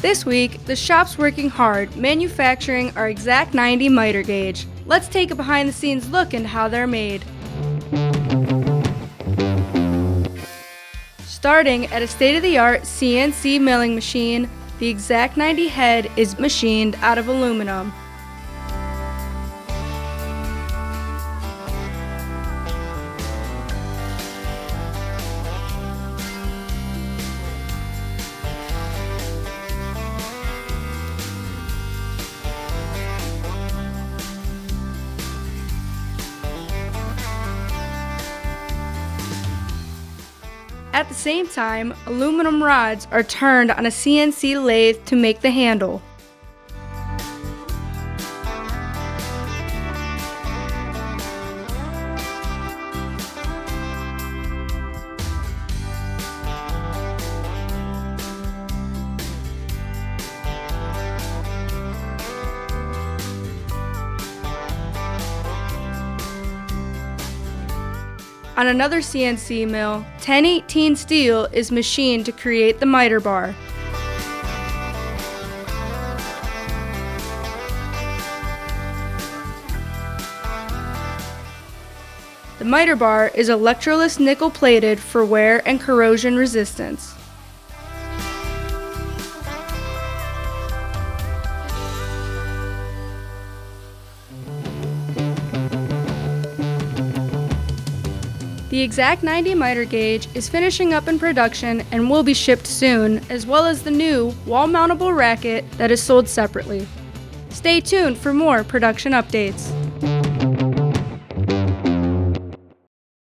This week, the shop's working hard manufacturing our Exact-90 miter gauge. Let's take a behind-the-scenes look into how they're made. Starting at a state-of-the-art CNC milling machine, the Exact-90 head is machined out of aluminum. At the same time, aluminum rods are turned on a CNC lathe to make the handle. On another CNC mill, 1018 steel is machined to create the miter bar. The miter bar is electroless nickel plated for wear and corrosion resistance. The Exact-90 miter gauge is finishing up in production and will be shipped soon, as well as the new wall-mountable racket that is sold separately. Stay tuned for more production updates.